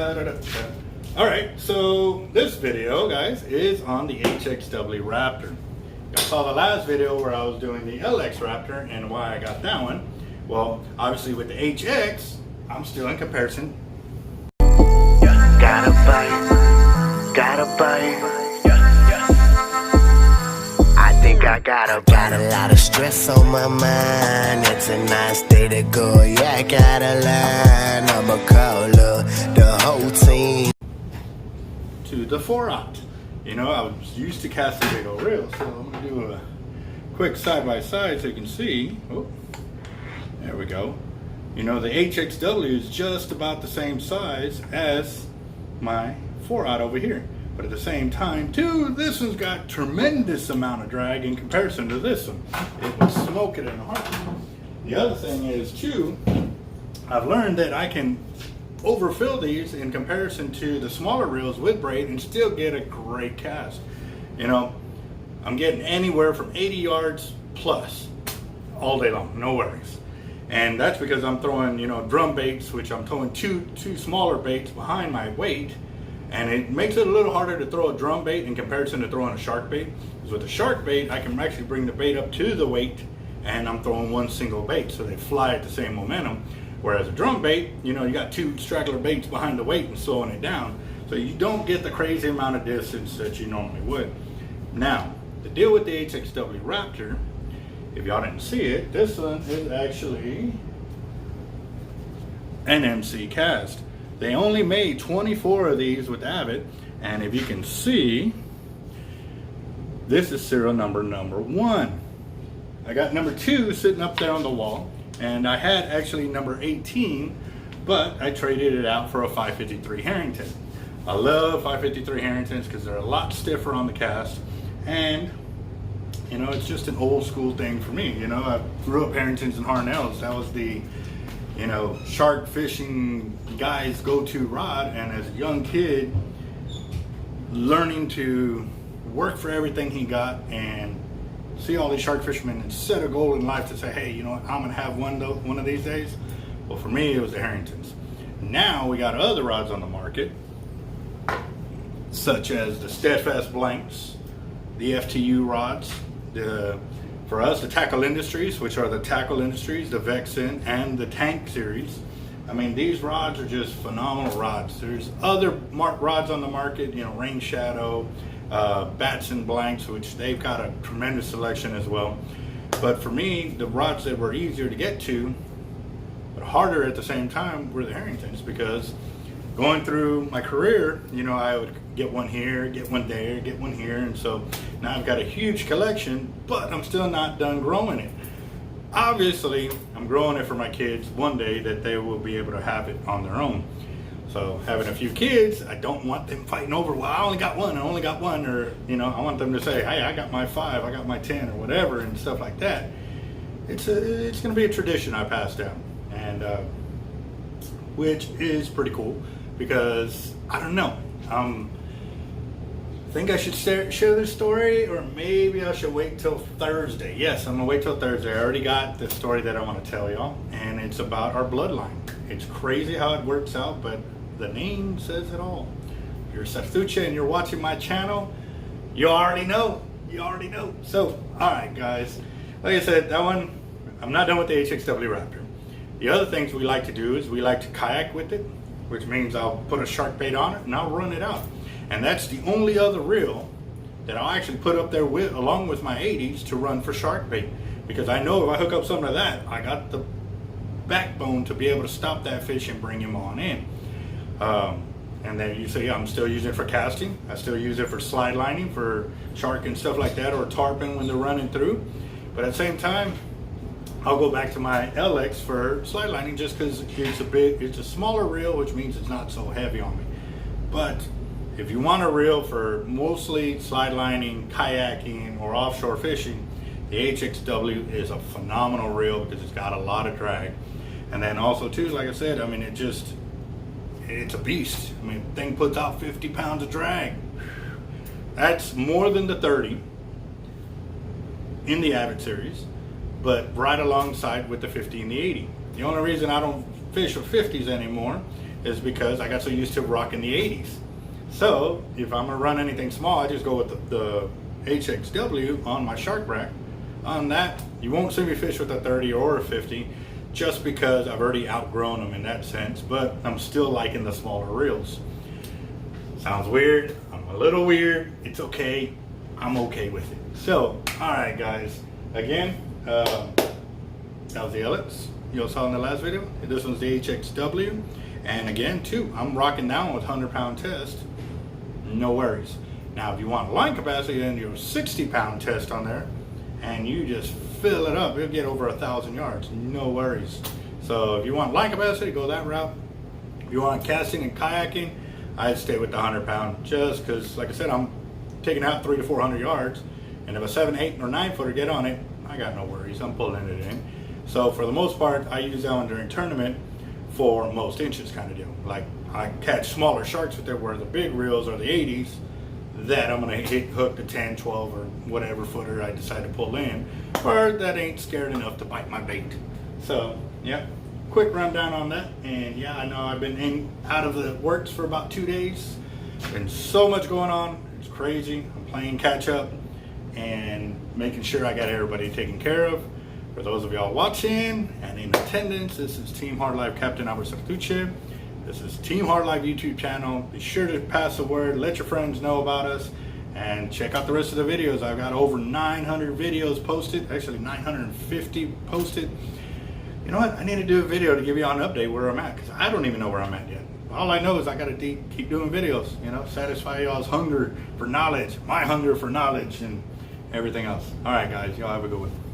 Alright, so this video, guys, is on the Hxw Raptor. You saw the last video where I was doing the Lx Raptor and why I got that one. Well, obviously with the HX, I'm still in comparison. Gotta bite. I think I got a lot of stress on my mind. It's a nice day to go, yeah, I gotta line. I'ma call the whole team To the 4/0. You know, I was used to casting big old reels, so I'm gonna do a quick side-by-side so you can see. Oh, there we go. You know, the Hxw is just about the same size as my 4/0 over here. But at the same time, too, this one's got tremendous amount of drag in comparison to this one. It would smoke it in a heartbeat. The other thing is, too, I've learned that I can overfill these in comparison to the smaller reels with braid and still get a great cast. You know, I'm getting anywhere from 80 yards plus all day long, no worries. And that's because I'm throwing, you know, drum baits, which I'm throwing two smaller baits behind my weight. And it makes it a little harder to throw a drum bait in comparison to throwing a shark bait. Because with a shark bait, I can actually bring the bait up to the weight and I'm throwing one single bait, so they fly at the same momentum. Whereas a drum bait, you know, you got two straggler baits behind the weight and slowing it down. So you don't get the crazy amount of distance that you normally would. Now, the deal with the Hxw Raptor, if y'all didn't see it, this one is actually an MC cast. They only made 24 of these with Avets, and if you can see, this is serial number 1. I got number 2 sitting up there on the wall, and I had actually number 18, but I traded it out for a 553 Harrington. I love 553 Harringtons because they're a lot stiffer on the cast, and you know, it's just an old school thing for me. You know, I grew up Harringtons and Hernandez. That was the, you know, shark fishing guy's go-to rod, and as a young kid learning to work for everything he got and see all these shark fishermen and set a goal in life to say, hey, you know what, I'm gonna have one of these days. Well, for me it was the Harringtons. Now we got other rods on the market, such as the Steadfast Blanks, the FTU rods, for us, the Tackle Industries, which are the Tackle Industries, the Vexen, and the Tank series. I mean, these rods are just phenomenal rods. There's other rods on the market, you know, Rain Shadow, Bats and Blanks, which they've got a tremendous selection as well. But for me, the rods that were easier to get to, but harder at the same time, were the Harringtons, because going through my career, you know, I would get one here, get one there, get one here, and so now I've got a huge collection, but I'm still not done growing it. Obviously, I'm growing it for my kids one day that they will be able to have it on their own. So having a few kids, I don't want them fighting over, well, I only got one, or, you know, I want them to say, hey, I got my 5, I got my 10, or whatever, and stuff like that. It's going to be a tradition I pass down, and which is pretty cool, because I don't know. I think I should share this story, or maybe I should wait till Thursday. Yes, I'm gonna wait till Thursday. I already got the story that I want to tell y'all, and it's about our bloodline. It's crazy how it works out, but the name says it all. If you're Sathucha and you're watching my channel, you already know. You already know. So, all right, guys. Like I said, that one, I'm not done with the Hxw Raptor. The other things we like to do is we like to kayak with it, which means I'll put a shark bait on it and I'll run it out. And that's the only other reel that I'll actually put up there with, along with my 80s, to run for shark bait. Because I know if I hook up something to that, I got the backbone to be able to stop that fish and bring him on in. And then you say, yeah, I'm still using it for casting. I still use it for slide lining, for shark and stuff like that, or tarpon when they're running through. But at the same time, I'll go back to my LX for slide lining, just because it's a smaller reel, which means it's not so heavy on me. But if you want a reel for mostly slide lining, kayaking, or offshore fishing, the Hxw is a phenomenal reel because it's got a lot of drag. And then also too, like I said, I mean, it's a beast. I mean, the thing puts out 50 pounds of drag. That's more than the 30 in the Avets series, but right alongside with the 50 and the 80. The only reason I don't fish with 50s anymore is because I got so used to rocking the 80s. So if I'm gonna run anything small, I just go with the Hxw on my shark rack. On that, you won't see me fish with a 30 or a 50, just because I've already outgrown them in that sense, but I'm still liking the smaller reels. Sounds weird, I'm a little weird, it's okay, I'm okay with it. So, alright guys, again, that was the Avets you all saw in the last video. This one's the Hxw, and again too, I'm rocking down with 100-pound test, no worries. Now if you want line capacity, then you're 60-pound test on there, and you just fill it up, you'll get over 1,000 yards, no worries. So if you want line capacity, go that route. If you want casting and kayaking, I'd stay with the 100-pound, just because, like I said, I'm taking out 300 to 400 yards, and if a 7, 8, or 9 footer get on it, I got no worries, I'm pulling it in. So for the most part, I use that one during tournament for most inches kind of deal. Like I catch smaller sharks with it, where the big reels are the 80s, that I'm gonna hook the 10, 12, or whatever footer I decide to pull in, or that ain't scared enough to bite my bait. So yeah, quick rundown on that. And yeah, I know I've been out of the works for about 2 days. Been so much going on, it's crazy. I'm playing catch up and making sure I got everybody taken care of. For those of y'all watching and in attendance, this is Team Hard Life Capt.Eric. This is Team Hard Life YouTube channel. Be sure to pass the word, let your friends know about us, and check out the rest of the videos. I've got over 900 videos posted, actually 950 posted. You know what? I need to do a video to give you all an update where I'm at, because I don't even know where I'm at yet. All I know is I got to keep doing videos, you know, satisfy y'all's hunger for knowledge, my hunger for knowledge, and everything else. All right, guys, y'all have a good one.